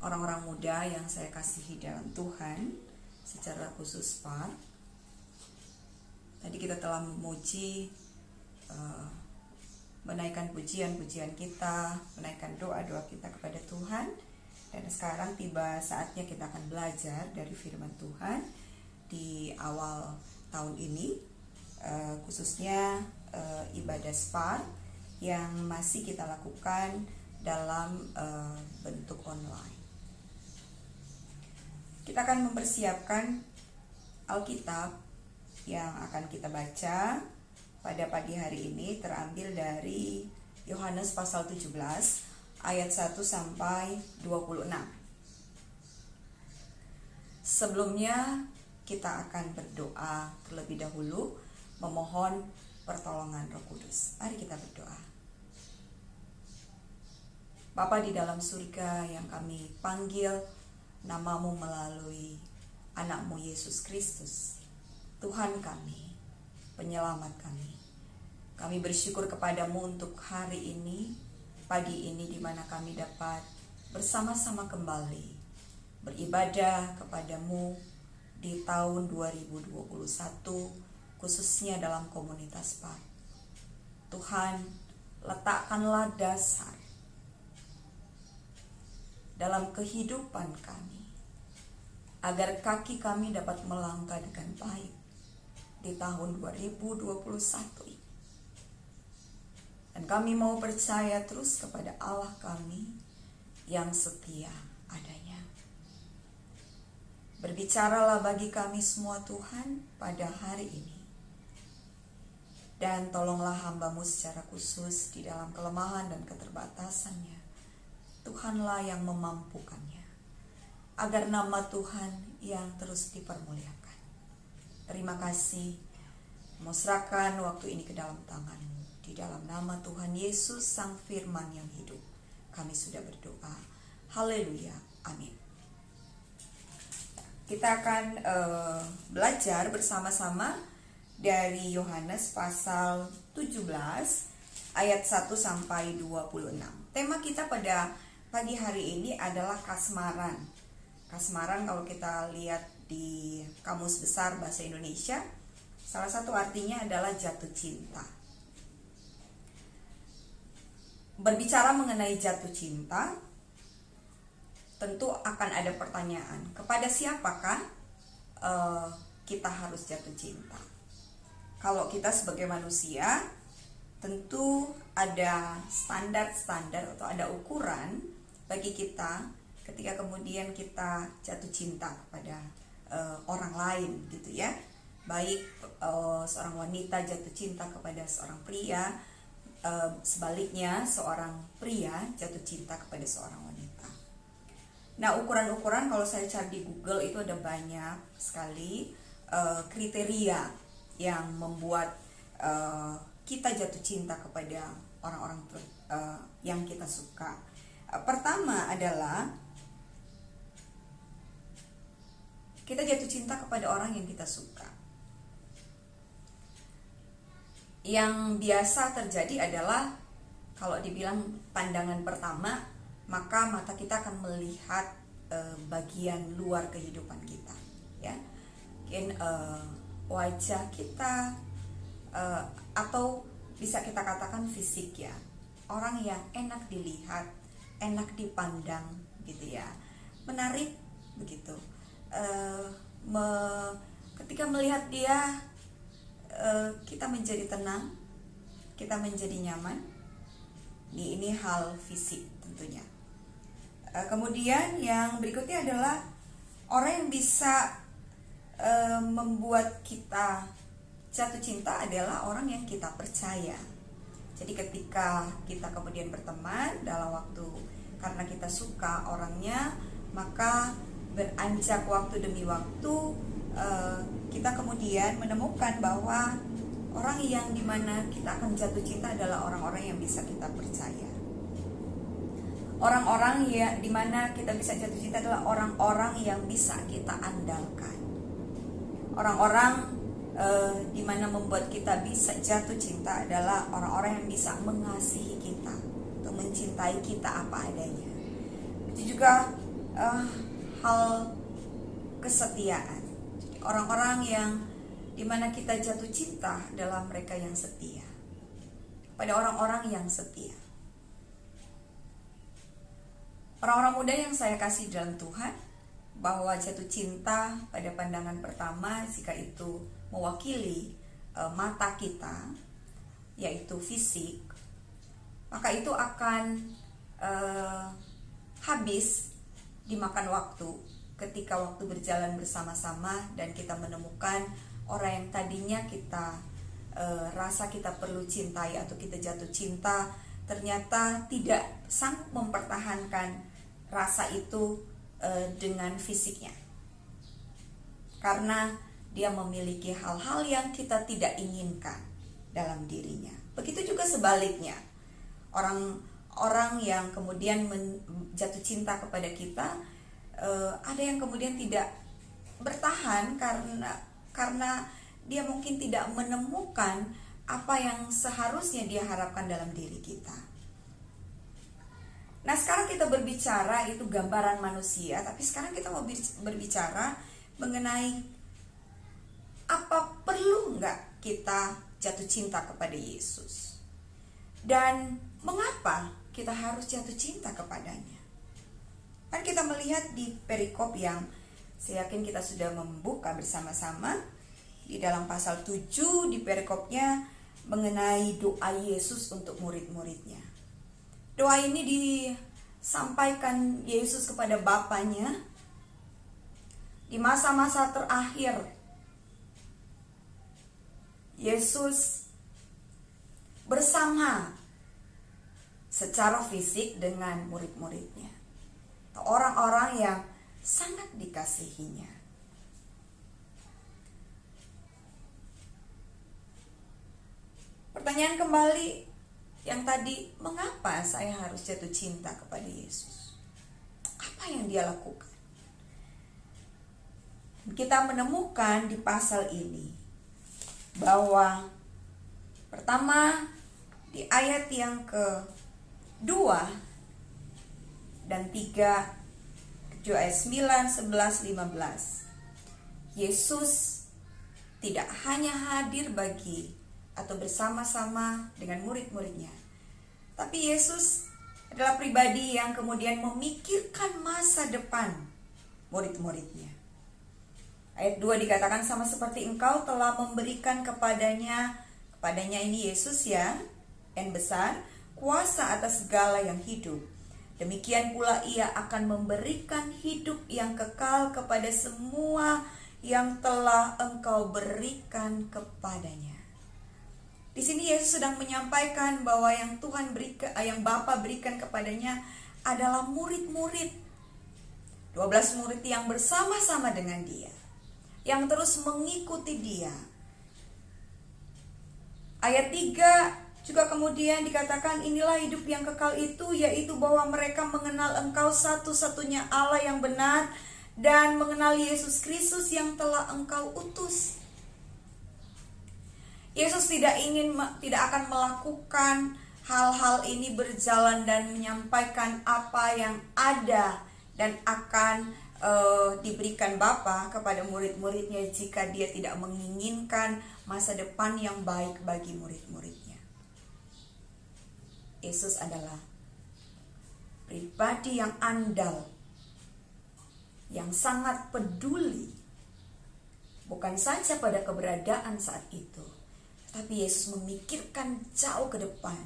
orang-orang muda yang saya kasihi dalam Tuhan, secara khusus Pak. Tadi kita telah memuji, menaikkan pujian-pujian kita, menaikkan doa-doa kita kepada Tuhan. Dan sekarang tiba saatnya kita akan belajar dari firman Tuhan di awal tahun ini, khususnya ibadah SPAR yang masih kita lakukan dalam bentuk online. Kita akan mempersiapkan Alkitab yang akan kita baca pada pagi hari ini, terambil dari Yohanes pasal 17 ayat 1 sampai 26. Sebelumnya kita akan berdoa terlebih dahulu, memohon pertolongan Roh Kudus. Mari kita berdoa. Bapa di dalam surga yang kami panggil namamu melalui anakmu Yesus Kristus, Tuhan kami, penyelamat kami. Kami bersyukur kepadamu untuk hari ini, pagi ini di mana kami dapat bersama-sama kembali beribadah kepadamu di tahun 2021, khususnya dalam komunitas PAR. Tuhan, letakkanlah dasar dalam kehidupan kami, agar kaki kami dapat melangkah dengan baik di tahun 2021 ini. Dan kami mau percaya terus kepada Allah kami yang setia adanya. Berbicaralah bagi kami semua Tuhan pada hari ini. Dan tolonglah hamba-Mu secara khusus di dalam kelemahan dan keterbatasannya. Tuhanlah yang memampukannya, agar nama Tuhan yang terus dipermuliakan. Terima kasih, mau serahkan waktu ini ke dalam tangan-Mu. Di dalam nama Tuhan Yesus Sang Firman yang hidup, kami sudah berdoa. Haleluya, amin. Kita akan belajar bersama-sama dari Yohanes pasal 17 ayat 1 sampai 26. Tema kita pada pagi hari ini adalah kasmaran. Kasmaran kalau kita lihat di Kamus Besar Bahasa Indonesia, salah satu artinya adalah jatuh cinta. Berbicara mengenai jatuh cinta, tentu akan ada pertanyaan, kepada siapakah kita harus jatuh cinta? Kalau kita sebagai manusia, tentu ada standar-standar atau ada ukuran bagi kita ketika kemudian kita jatuh cinta kepada orang lain gitu ya. Baik seorang wanita jatuh cinta kepada seorang pria, sebaliknya seorang pria jatuh cinta kepada seorang wanita. Nah, ukuran-ukuran kalau saya cari di Google itu ada banyak sekali kriteria yang membuat kita jatuh cinta kepada orang-orang yang kita suka. Pertama adalah kita jatuh cinta kepada orang yang kita suka. Yang biasa terjadi adalah kalau dibilang pandangan pertama, maka mata kita akan melihat bagian luar kehidupan kita, ya. Mungkin wajah kita, atau bisa kita katakan fisik ya. Orang yang enak dilihat, enak dipandang gitu ya. Menarik begitu. Ketika melihat dia, kita menjadi tenang, kita menjadi nyaman. Ini hal fisik tentunya. Kemudian yang berikutnya adalah orang yang bisa membuat kita jatuh cinta adalah orang yang kita percaya. Jadi ketika kita kemudian berteman dalam waktu karena kita suka orangnya, maka beranjak waktu demi waktu kita kemudian menemukan bahwa orang yang dimana kita akan jatuh cinta adalah orang-orang yang bisa kita percaya. Orang-orang yang dimana kita bisa jatuh cinta adalah orang-orang yang bisa kita andalkan. Orang-orang dimana membuat kita bisa jatuh cinta adalah orang-orang yang bisa mengasihi kita atau mencintai kita apa adanya. Itu juga hal kesetiaan. Jadi orang-orang yang dimana kita jatuh cinta adalah mereka yang setia, pada orang-orang yang setia. Orang-orang muda yang saya kasih dalam Tuhan, bahwa jatuh cinta pada pandangan pertama, jika itu mewakili mata kita, yaitu fisik, maka itu akan habis dimakan waktu ketika waktu berjalan bersama-sama dan kita menemukan orang yang tadinya kita rasa kita perlu cintai atau kita jatuh cinta, ternyata tidak sanggup mempertahankan rasa itu dengan fisiknya, karena dia memiliki hal-hal yang kita tidak inginkan dalam dirinya. Begitu juga sebaliknya, orang yang kemudian jatuh cinta kepada kita, ada yang kemudian tidak bertahan karena dia mungkin tidak menemukan apa yang seharusnya dia harapkan dalam diri kita. Nah, sekarang kita berbicara itu gambaran manusia, tapi sekarang kita mau berbicara mengenai apa perlu nggak kita jatuh cinta kepada Yesus, dan mengapa kita harus jatuh cinta kepadanya. Kan kita melihat di perikop yang saya yakin kita sudah membuka bersama-sama di dalam pasal 7 di perikopnya mengenai doa Yesus untuk murid-muridnya. Doa ini disampaikan Yesus kepada Bapanya di masa-masa terakhir. Yesus bersama secara fisik dengan murid-muridnya, orang-orang yang sangat dikasihinya. Pertanyaan kembali yang tadi, mengapa saya harus jatuh cinta kepada Yesus? Apa yang dia lakukan? Kita menemukan di pasal ini bahwa pertama, di ayat yang ke-2 dan 3, ayat 9, 11, 15, Yesus tidak hanya hadir bagi atau bersama-sama dengan murid-muridnya, tapi Yesus adalah pribadi yang kemudian memikirkan masa depan murid-muridnya. Ayat 2 dikatakan, sama seperti engkau telah memberikan kepadanya ini Yesus ya, N besar, kuasa atas segala yang hidup. Demikian pula ia akan memberikan hidup yang kekal kepada semua yang telah engkau berikan kepadanya. Di sini Yesus sedang menyampaikan bahwa yang Tuhan berikan, yang Bapa berikan kepadanya adalah murid-murid. 12 murid yang bersama-sama dengan dia, yang terus mengikuti dia. Ayat 3 juga kemudian dikatakan, inilah hidup yang kekal itu, yaitu bahwa mereka mengenal engkau satu-satunya Allah yang benar, dan mengenal Yesus Kristus yang telah engkau utus. Yesus tidak akan melakukan hal-hal ini berjalan dan menyampaikan apa yang ada dan akan diberikan Bapa kepada murid-muridnya jika dia tidak menginginkan masa depan yang baik bagi murid-muridnya. Yesus adalah pribadi yang andal, yang sangat peduli, bukan saja pada keberadaan saat itu, tapi Yesus memikirkan jauh ke depan,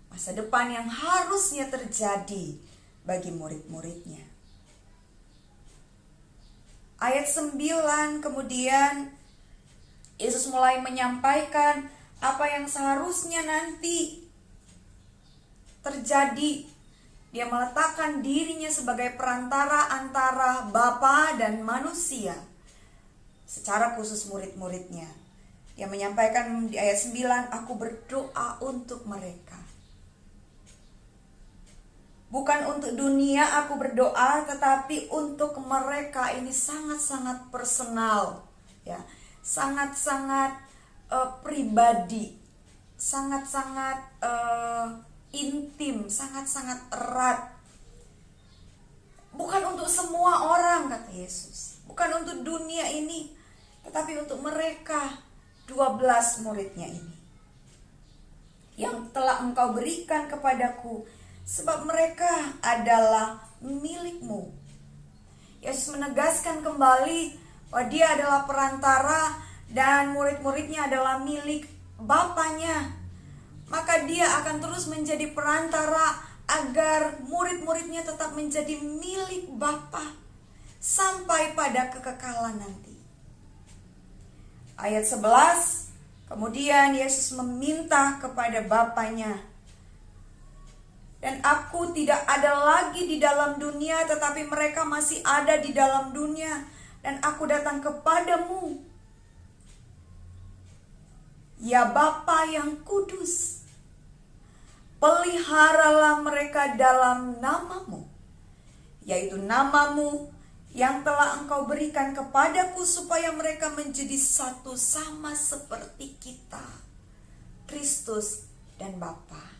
masa depan yang harusnya terjadi bagi murid-muridnya. Ayat 9 kemudian Yesus mulai menyampaikan apa yang seharusnya nanti terjadi. Dia meletakkan dirinya sebagai perantara antara Bapa dan manusia, secara khusus murid-muridnya. Dia menyampaikan di ayat 9, aku berdoa untuk mereka. Bukan untuk dunia aku berdoa, tetapi untuk mereka. Ini sangat-sangat personal, ya, sangat-sangat pribadi, sangat-sangat intim, sangat-sangat erat. Bukan untuk semua orang, kata Yesus. Bukan untuk dunia ini, tetapi untuk mereka 12 muridnya ini, yang telah engkau berikan kepadaku, sebab mereka adalah milikmu. Yesus menegaskan kembali bahwa dia adalah perantara dan murid-muridnya adalah milik Bapanya. Maka dia akan terus menjadi perantara agar murid-muridnya tetap menjadi milik Bapa sampai pada kekekalan nanti. Ayat 11, kemudian Yesus meminta kepada Bapanya, dan aku tidak ada lagi di dalam dunia, tetapi mereka masih ada di dalam dunia, dan aku datang kepadamu. Ya Bapa yang kudus, peliharalah mereka dalam namamu, yaitu namamu yang telah engkau berikan kepadaku, supaya mereka menjadi satu sama seperti kita, Kristus dan Bapa.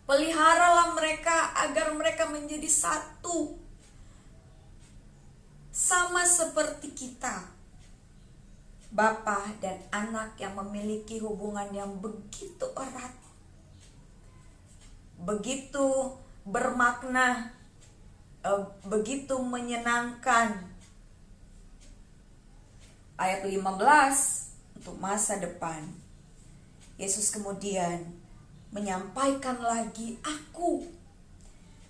Peliharalah mereka agar mereka menjadi satu, sama seperti kita, Bapa dan Anak, yang memiliki hubungan yang begitu erat, begitu bermakna, begitu menyenangkan. Ayat 15, untuk masa depan, Yesus kemudian menyampaikan lagi, aku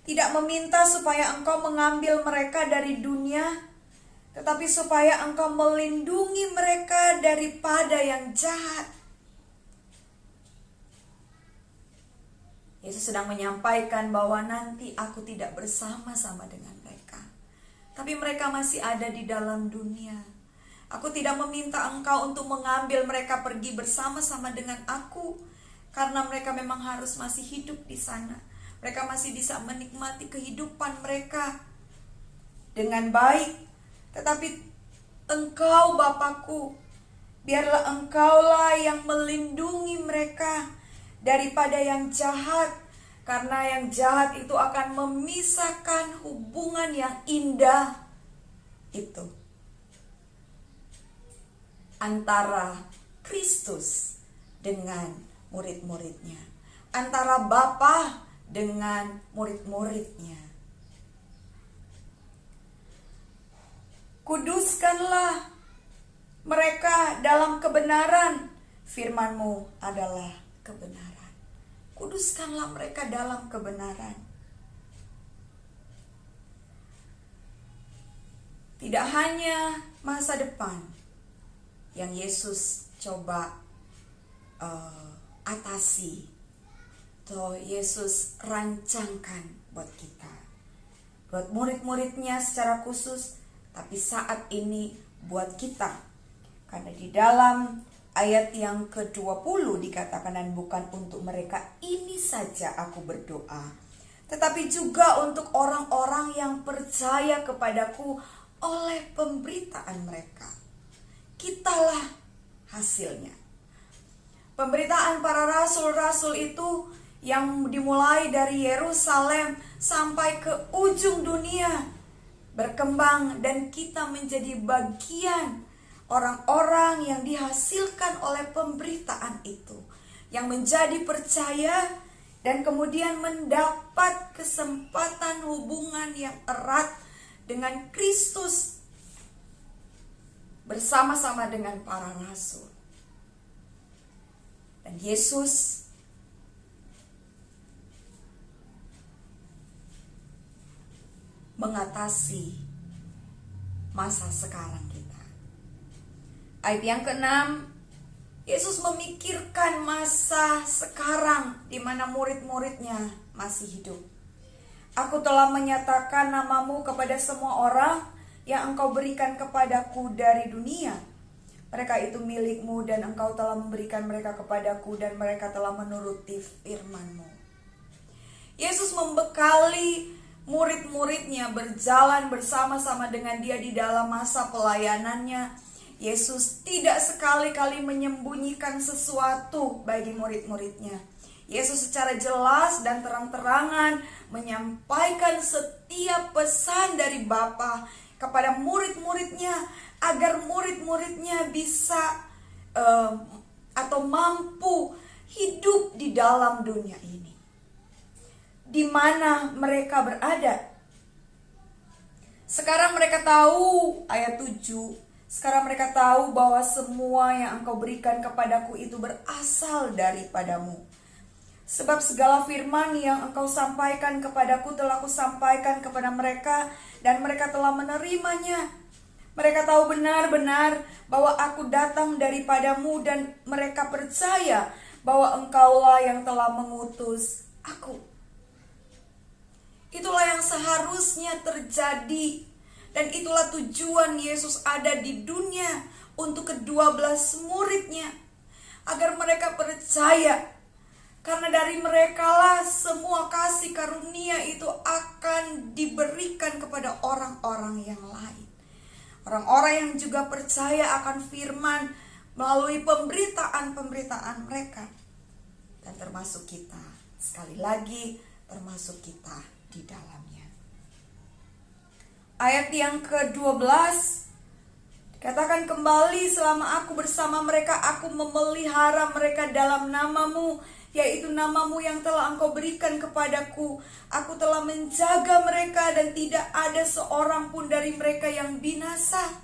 tidak meminta supaya engkau mengambil mereka dari dunia, tetapi supaya engkau melindungi mereka daripada yang jahat. Yesus sedang menyampaikan bahwa nanti aku tidak bersama-sama dengan mereka, tapi mereka masih ada di dalam dunia. Aku tidak meminta engkau untuk mengambil mereka pergi bersama-sama dengan aku, karena mereka memang harus masih hidup di sana. Mereka masih bisa menikmati kehidupan mereka dengan baik. Tetapi engkau Bapakku, biarlah engkaulah yang melindungi mereka daripada yang jahat, karena yang jahat itu akan memisahkan hubungan yang indah itu antara Kristus dengan murid-muridnya, antara Bapa dengan murid-muridnya. Kuduskanlah mereka dalam kebenaran, firman-Mu adalah kebenaran. Kuduskanlah mereka dalam kebenaran. Tidak hanya masa depan yang Yesus coba atasi, atau Yesus rancangkan buat kita, buat murid-muridnya secara khusus, tapi saat ini buat kita. Karena di dalam ayat yang ke-20 dikatakan, dan bukan untuk mereka ini saja aku berdoa, tetapi juga untuk orang-orang yang percaya kepadaku oleh pemberitaan mereka. Kitalah hasilnya. Pemberitaan para rasul-rasul itu yang dimulai dari Yerusalem sampai ke ujung dunia berkembang, dan kita menjadi bagian orang-orang yang dihasilkan oleh pemberitaan itu, yang menjadi percaya dan kemudian mendapat kesempatan hubungan yang erat dengan Kristus bersama-sama dengan para rasul. Dan Yesus mengatasi masa sekarang kita. Ayat yang ke-6, Yesus memikirkan masa sekarang di mana murid-muridnya masih hidup. Aku telah menyatakan namamu kepada semua orang yang engkau berikan kepadaku dari dunia. Mereka itu milikmu, dan engkau telah memberikan mereka kepadaku, dan mereka telah menuruti firman-Mu. Yesus membekali murid-muridnya berjalan bersama-sama dengan dia di dalam masa pelayanannya. Yesus tidak sekali-kali menyembunyikan sesuatu bagi murid-muridnya. Yesus secara jelas dan terang-terangan menyampaikan setiap pesan dari Bapa kepada murid-muridnya, agar murid-muridnya bisa atau mampu hidup di dalam dunia ini. Di mana mereka berada. Sekarang mereka tahu, ayat 7, sekarang mereka tahu bahwa semua yang Engkau berikan kepadaku itu berasal daripadamu. Sebab segala firman yang Engkau sampaikan kepadaku telah Kusampaikan kepada mereka, dan mereka telah menerimanya. Mereka tahu benar-benar bahwa Aku datang daripadamu, dan mereka percaya bahwa Engkaulah yang telah mengutus Aku. Itulah yang seharusnya terjadi, dan itulah tujuan Yesus ada di dunia untuk ke-12 muridnya, agar mereka percaya. Karena dari merekalah semua kasih karunia itu akan diberikan kepada orang-orang yang lain. Orang-orang yang juga percaya akan firman melalui pemberitaan-pemberitaan mereka. Dan termasuk kita, sekali lagi termasuk kita di dalamnya. Ayat yang ke-12, katakan kembali, selama Aku bersama mereka, Aku memelihara mereka dalam nama-Mu, yaitu nama-Mu yang telah Engkau berikan kepadaku. Aku telah menjaga mereka, dan tidak ada seorang pun dari mereka yang binasa.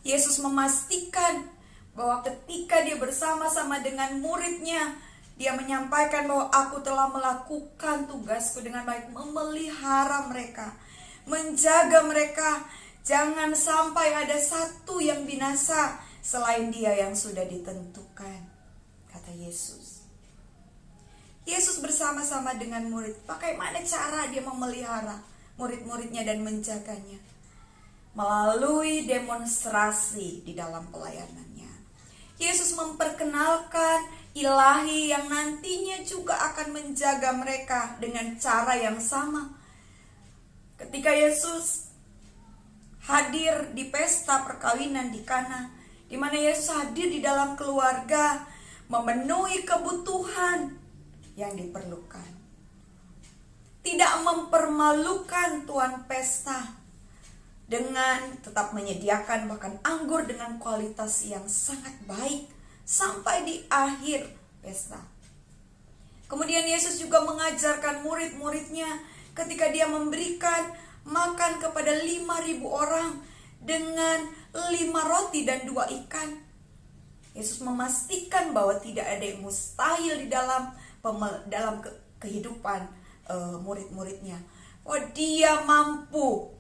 Yesus memastikan bahwa ketika Dia bersama-sama dengan muridnya, Dia menyampaikan bahwa Aku telah melakukan tugasku dengan baik, memelihara mereka, menjaga mereka. Jangan sampai ada satu yang binasa selain Dia yang sudah ditentukan, kata Yesus. Yesus bersama-sama dengan murid. Bagaimana cara Dia memelihara murid-muridnya dan menjaganya? Melalui demonstrasi di dalam pelayanannya. Yesus memperkenalkan ilahi yang nantinya juga akan menjaga mereka dengan cara yang sama. Ketika Yesus hadir di pesta perkawinan di Kana, di mana Yesus hadir di dalam keluarga, memenuhi kebutuhan yang diperlukan. Tidak mempermalukan tuan pesta, dengan tetap menyediakan bahkan anggur dengan kualitas yang sangat baik sampai di akhir pesta. Kemudian Yesus juga mengajarkan murid-muridnya ketika Dia memberikan makan kepada 5.000 orang dengan 5 roti dan 2 ikan. Yesus memastikan bahwa tidak ada yang mustahil di dalam kehidupan murid-muridnya. Bahwa Dia mampu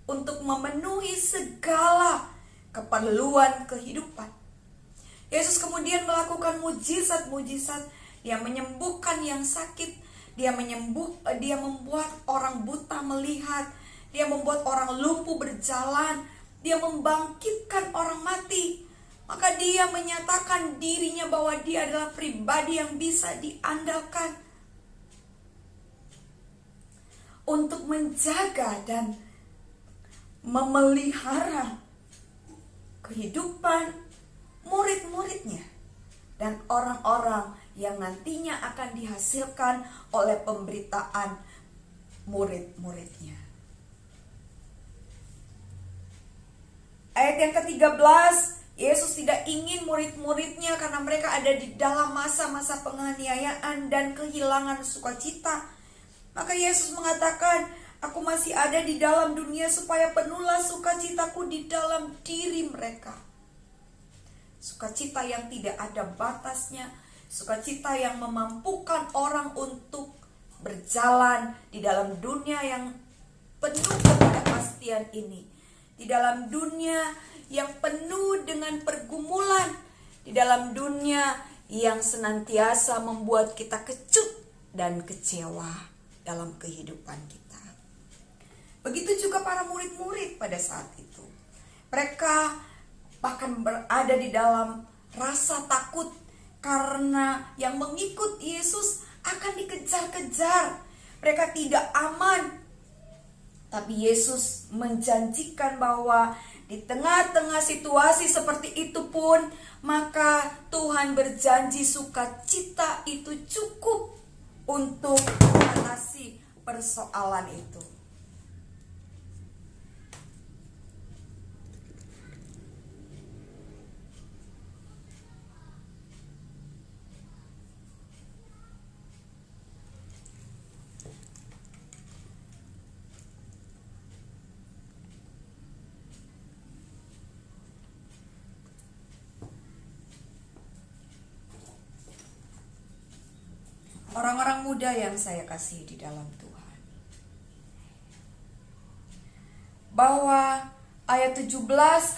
untuk memenuhi segala keperluan kehidupan. Yesus kemudian melakukan mujizat-mujizat. Dia menyembuhkan yang sakit. Dia membuat orang buta melihat. Dia membuat orang lumpuh berjalan. Dia membangkitkan orang mati. Maka Dia menyatakan dirinya bahwa Dia adalah pribadi yang bisa diandalkan untuk menjaga dan memelihara kehidupan murid-muridnya dan orang-orang yang nantinya akan dihasilkan oleh pemberitaan murid-muridnya. Ayat yang ke-13, Yesus tidak ingin murid-muridnya, karena mereka ada di dalam masa-masa penganiayaan dan kehilangan sukacita, maka Yesus mengatakan, Aku masih ada di dalam dunia supaya penuhlah sukacitaku di dalam diri mereka. Sukacita yang tidak ada batasnya, sukacita yang memampukan orang untuk berjalan di dalam dunia yang penuh ketidakpastian ini, di dalam dunia yang penuh dengan pergumulan, di dalam dunia yang senantiasa membuat kita kecut dan kecewa dalam kehidupan kita. Begitu juga para murid-murid pada saat itu. Mereka bahkan berada di dalam rasa takut karena yang mengikut Yesus akan dikejar-kejar. Mereka tidak aman. Tapi Yesus menjanjikan bahwa Di tengah-tengah situasi seperti itu pun, maka Tuhan berjanji sukacita itu cukup untuk mengatasi persoalan itu. Orang-orang muda yang saya kasih di dalam Tuhan, bahwa ayat 17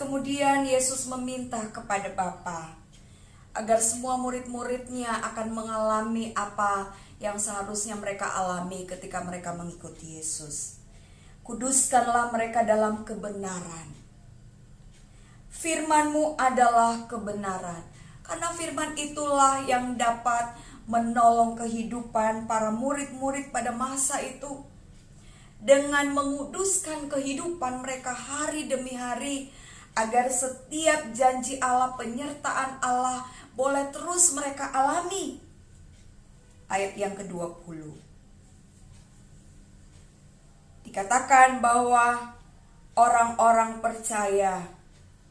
kemudian Yesus meminta kepada Bapa agar semua murid-muridnya akan mengalami apa yang seharusnya mereka alami ketika mereka mengikuti Yesus. Kuduskanlah mereka dalam kebenaran. Firman-Mu adalah kebenaran. Karena firman itulah yang dapat menolong kehidupan para murid-murid pada masa itu. Dengan menguduskan kehidupan mereka hari demi hari, agar setiap janji Allah, penyertaan Allah boleh terus mereka alami. Ayat yang ke-20 dikatakan bahwa orang-orang percaya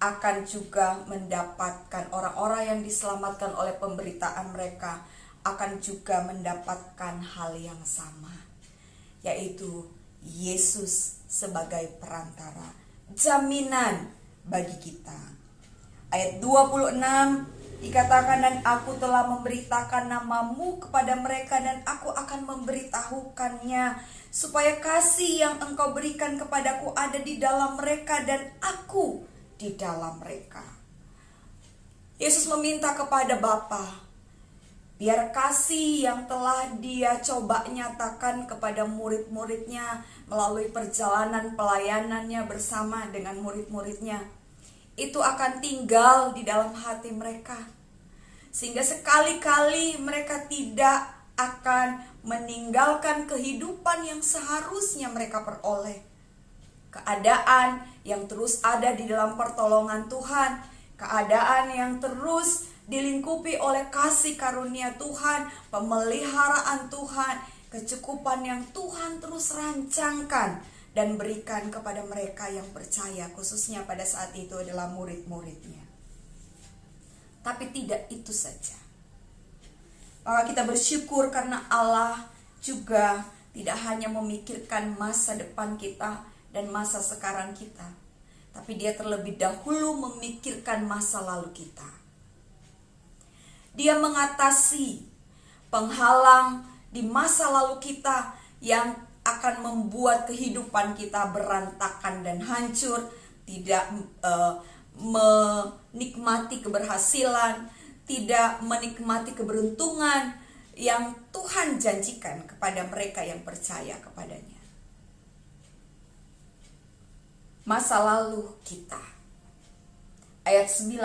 akan juga mendapatkan, orang-orang yang diselamatkan oleh pemberitaan mereka akan juga mendapatkan hal yang sama, yaitu Yesus sebagai perantara, jaminan bagi kita. Ayat 26 dikatakan, dan aku telah memberitakan namamu kepada mereka, dan aku akan memberitahukannya, supaya kasih yang engkau berikan kepadaku ada di dalam mereka, dan aku di dalam mereka. Yesus meminta kepada Bapa, biar kasih yang telah Dia coba nyatakan kepada murid-muridnya melalui perjalanan pelayanannya bersama dengan murid-muridnya, itu akan tinggal di dalam hati mereka. Sehingga sekali-kali mereka tidak akan meninggalkan kehidupan yang seharusnya mereka peroleh. Keadaan yang terus ada di dalam pertolongan Tuhan, keadaan yang terus dilingkupi oleh kasih karunia Tuhan, pemeliharaan Tuhan, kecukupan yang Tuhan terus rancangkan dan berikan kepada mereka yang percaya, khususnya pada saat itu adalah murid-muridnya. Tapi tidak itu saja. Maka kita bersyukur karena Allah juga tidak hanya memikirkan masa depan kita dan masa sekarang kita, tapi Dia terlebih dahulu memikirkan masa lalu kita. Dia mengatasi penghalang di masa lalu kita yang akan membuat kehidupan kita berantakan dan hancur, tidak menikmati keberhasilan, tidak menikmati keberuntungan yang Tuhan janjikan kepada mereka yang percaya kepadanya. Masa lalu kita. Ayat 19.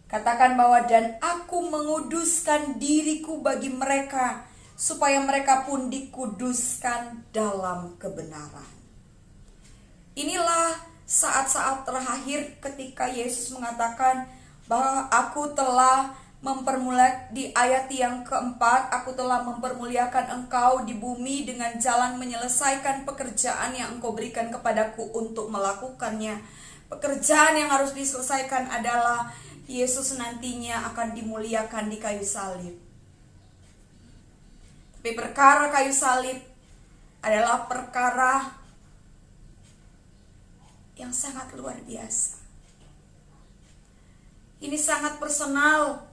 Katakan bahwa, dan aku menguduskan diriku bagi mereka, supaya mereka pun dikuduskan dalam kebenaran. Inilah saat-saat terakhir ketika Yesus mengatakan bahwa aku telah mempermuliakan, di ayat yang keempat, aku telah mempermuliakan engkau di bumi dengan jalan menyelesaikan pekerjaan yang engkau berikan kepadaku untuk melakukannya. Pekerjaan yang harus diselesaikan adalah Yesus nantinya akan dimuliakan di kayu salib. Tapi perkara kayu salib adalah perkara yang sangat luar biasa. Ini sangat personal.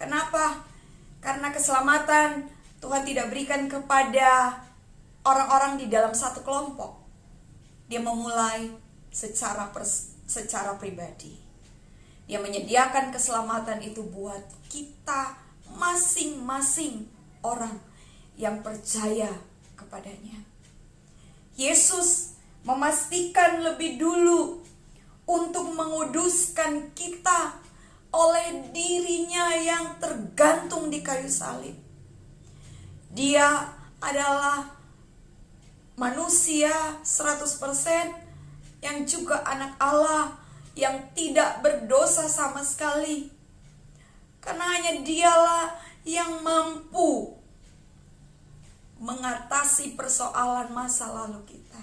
Kenapa? Karena keselamatan Tuhan tidak berikan kepada orang-orang di dalam satu kelompok. Dia memulai secara pribadi. Dia menyediakan keselamatan itu buat kita masing-masing orang yang percaya kepadanya. Yesus memastikan lebih dulu untuk menguduskan kita oleh dirinya yang tergantung di kayu salib. Dia adalah manusia 100% yang juga anak Allah, yang tidak berdosa sama sekali. Karena hanya Dialah yang mampu mengatasi persoalan masa lalu kita,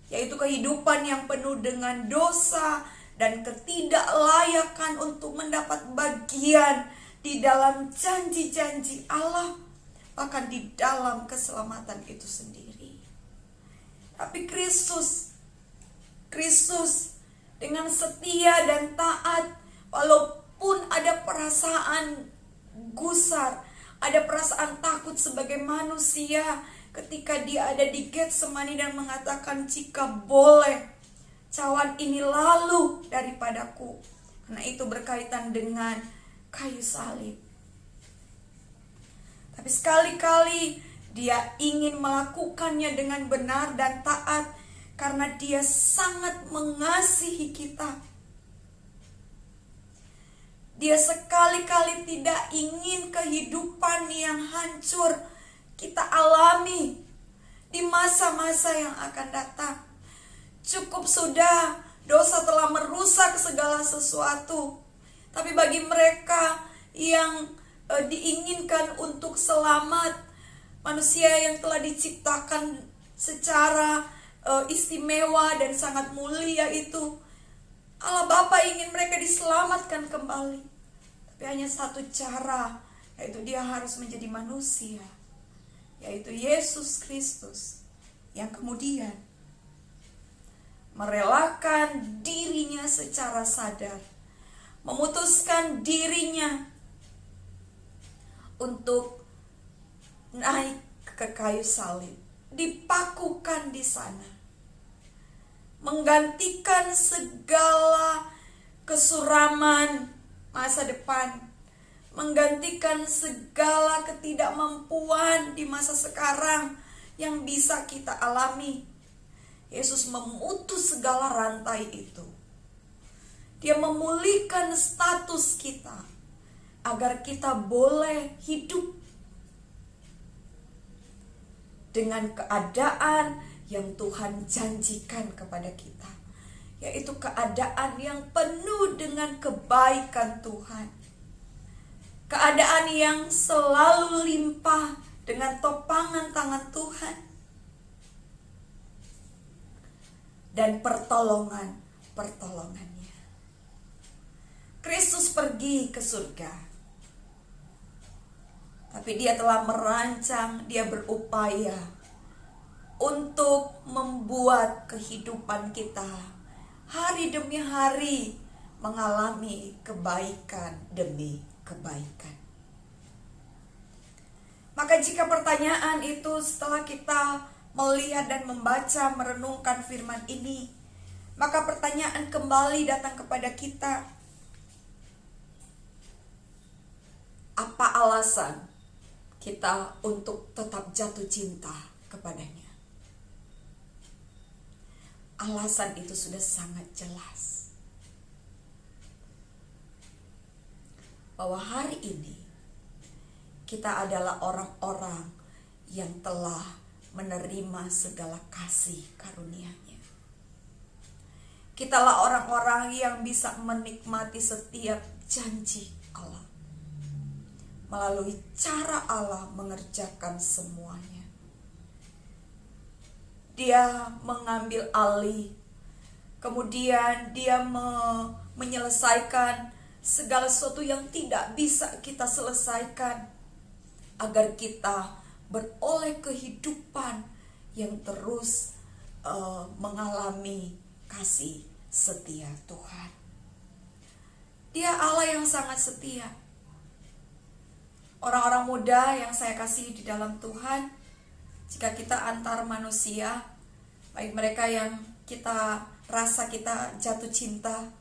yaitu kehidupan yang penuh dengan dosa dan ketidaklayakan untuk mendapat bagian di dalam janji-janji Allah, bahkan di dalam keselamatan itu sendiri. Tapi Kristus dengan setia dan taat, walaupun ada perasaan gusar, ada perasaan takut sebagai manusia, ketika Dia ada di Getsemani dan mengatakan, jika boleh cawan ini lalu daripadaku, karena itu berkaitan dengan kayu salib. Tapi sekali-kali Dia ingin melakukannya dengan benar dan taat, karena Dia sangat mengasihi kita. Dia sekali-kali tidak ingin kehidupan yang hancur kita alami di masa-masa yang akan datang. Cukup sudah, dosa telah merusak segala sesuatu. Tapi bagi mereka yang diinginkan untuk selamat, manusia yang telah diciptakan secara istimewa dan sangat mulia itu, Allah Bapa ingin mereka diselamatkan kembali. Tapi hanya satu cara, yaitu Dia harus menjadi manusia, yaitu Yesus Kristus, yang kemudian merelakan dirinya secara sadar, memutuskan dirinya untuk naik ke kayu salib, dipakukan di sana, menggantikan segala kesuraman masa depan, menggantikan segala ketidakmampuan di masa sekarang yang bisa kita alami. Yesus memutus segala rantai itu. Dia memulihkan status kita agar kita boleh hidup dengan keadaan yang Tuhan janjikan kepada kita, yaitu keadaan yang penuh dengan kebaikan Tuhan, keadaan yang selalu limpah dengan topangan tangan Tuhan dan pertolongannya. Kristus pergi ke surga, tapi Dia telah merancang, Dia berupaya untuk membuat kehidupan kita hari demi hari mengalami kebaikan demi kebaikan. Maka jika pertanyaan itu setelah kita melihat dan membaca, merenungkan firman ini, maka pertanyaan kembali datang kepada kita, apa alasan kita untuk tetap jatuh cinta kepadanya? Alasan itu sudah sangat jelas, bahwa hari ini kita adalah orang-orang yang telah menerima segala kasih karunia-Nya. Kitalah orang-orang yang bisa menikmati setiap janji Allah melalui cara Allah mengerjakan semuanya. Dia mengambil alih, kemudian Dia menyelesaikan segala sesuatu yang tidak bisa kita selesaikan, agar kita beroleh kehidupan yang terus mengalami kasih setia Tuhan. Dia Allah yang sangat setia. Orang-orang muda yang saya kasihi di dalam Tuhan, jika kita antar manusia, baik mereka yang kita rasa kita jatuh cinta,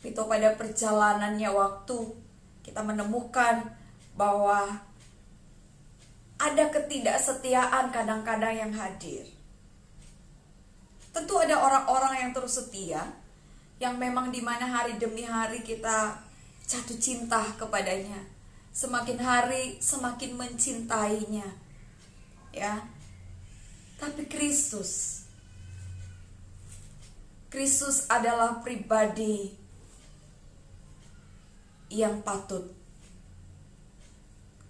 itu pada perjalanannya waktu kita menemukan bahwa ada ketidaksetiaan kadang-kadang yang hadir. Tentu ada orang-orang yang terus setia, yang memang dimana hari demi hari kita jatuh cinta kepadanya, semakin hari semakin mencintainya, ya. Tapi Kristus Kristus adalah pribadi yang patut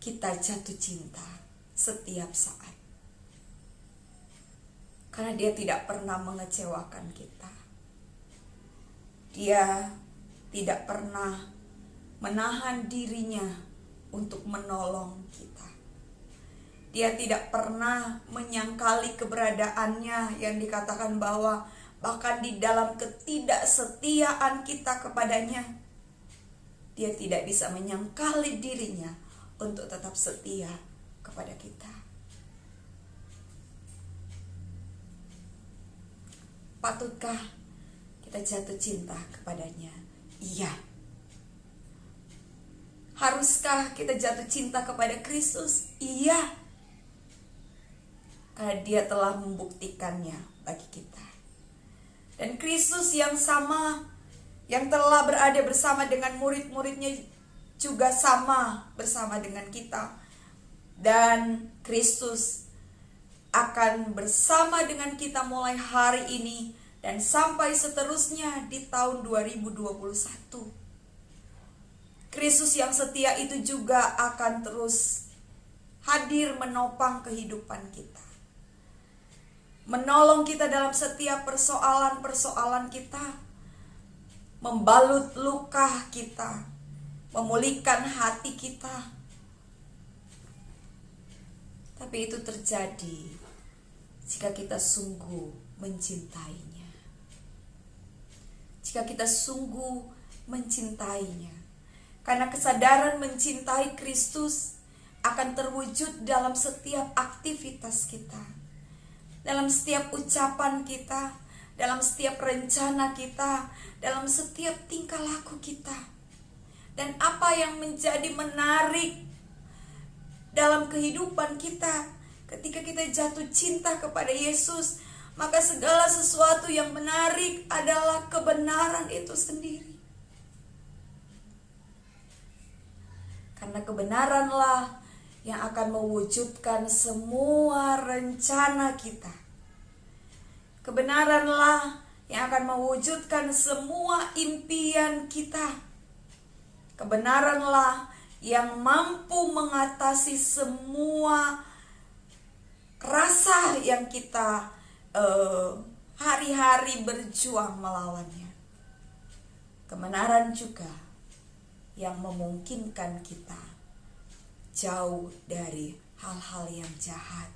kita jatuh cinta setiap saat. Karena dia tidak pernah mengecewakan kita. Dia tidak pernah menahan dirinya untuk menolong kita. Dia tidak pernah menyangkali keberadaannya, yang dikatakan bahwa bahkan di dalam ketidaksetiaan kita kepadanya, dia tidak bisa menyangkali dirinya untuk tetap setia kepada kita. Patutkah kita jatuh cinta kepadanya? Iya. Haruskah kita jatuh cinta kepada Kristus? Iya. Karena dia telah membuktikannya bagi kita. Dan Kristus yang sama, yang telah berada bersama dengan murid-muridnya, juga sama bersama dengan kita. Dan Kristus akan bersama dengan kita mulai hari ini dan sampai seterusnya di tahun 2021. Kristus yang setia itu juga akan terus hadir menopang kehidupan kita, menolong kita dalam setiap persoalan-persoalan kita, membalut luka kita, memulihkan hati kita. Tapi itu terjadi jika kita sungguh mencintainya. Jika kita sungguh mencintainya. Karena kesadaran mencintai Kristus akan terwujud dalam setiap aktivitas kita, dalam setiap ucapan kita, dalam setiap rencana kita, dalam setiap tingkah laku kita. Dan apa yang menjadi menarik dalam kehidupan kita ketika kita jatuh cinta kepada Yesus, maka segala sesuatu yang menarik adalah kebenaran itu sendiri. Karena kebenaranlah yang akan mewujudkan semua rencana kita. Kebenaranlah yang akan mewujudkan semua impian kita. Kebenaranlah yang mampu mengatasi semua rasa yang kita hari-hari berjuang melawannya. Kebenaran juga yang memungkinkan kita jauh dari hal-hal yang jahat,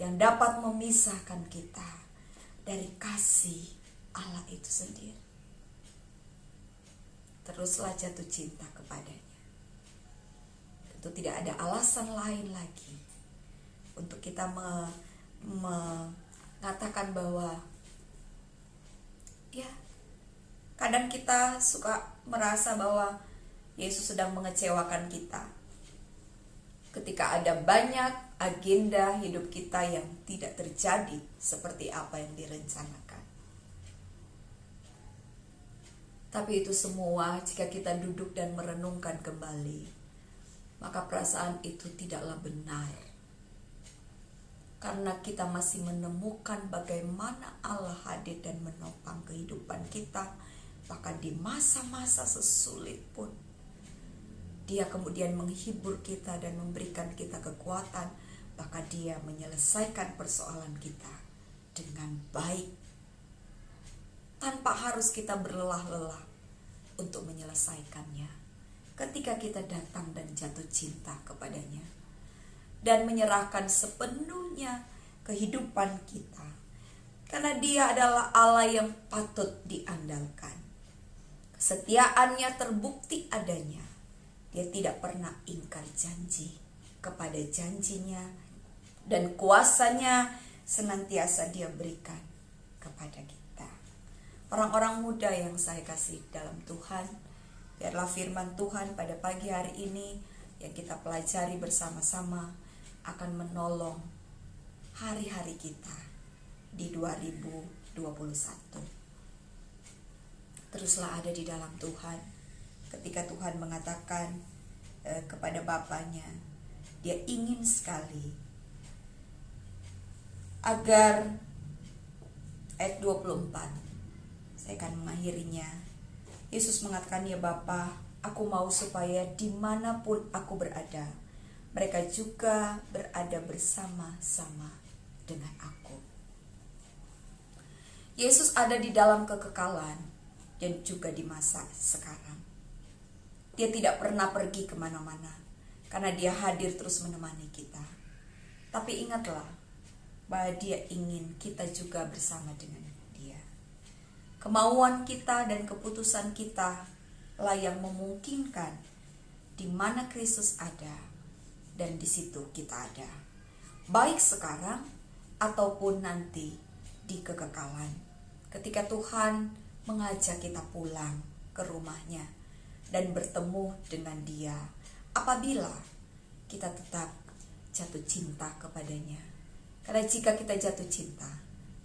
yang dapat memisahkan kita dari kasih Allah itu sendiri. Teruslah jatuh cinta kepadanya. Tentu tidak ada alasan lain lagi untuk kita mengatakan bahwa ya, kadang kita suka merasa bahwa Yesus sedang mengecewakan kita ketika ada banyak agenda hidup kita yang tidak terjadi seperti apa yang direncanakan. Tapi itu semua jika kita duduk dan merenungkan kembali, maka perasaan itu tidaklah benar. Karena kita masih menemukan bagaimana Allah hadir dan menopang kehidupan kita, bahkan di masa-masa sesulit pun. Dia kemudian menghibur kita dan memberikan kita kekuatan, bahkan dia menyelesaikan persoalan kita dengan baik, tanpa harus kita berlelah-lelah untuk menyelesaikannya. Ketika kita datang dan jatuh cinta kepadanya dan menyerahkan sepenuhnya kehidupan kita, karena dia adalah Allah yang patut diandalkan. Kesetiaannya terbukti adanya. Dia tidak pernah ingkar janji kepada janjinya, dan kuasanya senantiasa dia berikan kepada kita. Orang-orang muda yang saya kasih dalam Tuhan, biarlah firman Tuhan pada pagi hari ini yang kita pelajari bersama-sama akan menolong hari-hari kita di 2021. Teruslah ada di dalam Tuhan. Ketika Tuhan mengatakan kepada Bapaknya, dia ingin sekali agar ayat 24, Saya akan mengakhirinya. Yesus mengatakan, ya Bapa, aku mau supaya dimanapun aku berada, mereka juga berada bersama-sama dengan aku. Yesus ada di dalam kekekalan dan juga di masa sekarang. Dia tidak pernah pergi kemana-mana karena dia hadir terus menemani kita. Tapi ingatlah bahwa dia ingin kita juga bersama dengan dia. Kemauan kita dan keputusan kita lah yang memungkinkan di mana Kristus ada dan di situ kita ada. Baik sekarang ataupun nanti di kekekalan. Ketika Tuhan mengajak kita pulang ke rumahnya dan bertemu dengan dia, apabila kita tetap jatuh cinta kepadanya. Karena jika kita jatuh cinta,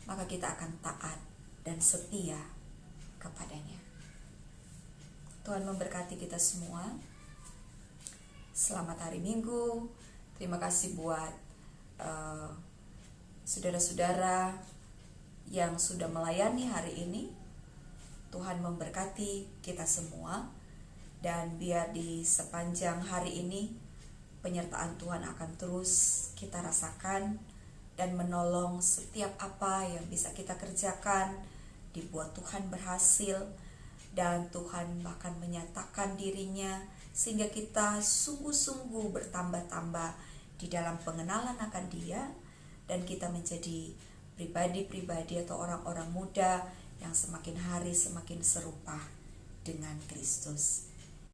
maka kita akan taat dan setia kepadanya. Tuhan memberkati kita semua. Selamat hari Minggu. Terima kasih buat saudara-saudara yang sudah melayani hari ini. Tuhan memberkati kita semua, dan biar di sepanjang hari ini penyertaan Tuhan akan terus kita rasakan dan menolong setiap apa yang bisa kita kerjakan dibuat Tuhan berhasil, dan Tuhan bahkan menyatakan dirinya sehingga kita sungguh-sungguh bertambah-tambah di dalam pengenalan akan Dia, dan kita menjadi pribadi-pribadi atau orang-orang muda yang semakin hari semakin serupa dengan Kristus.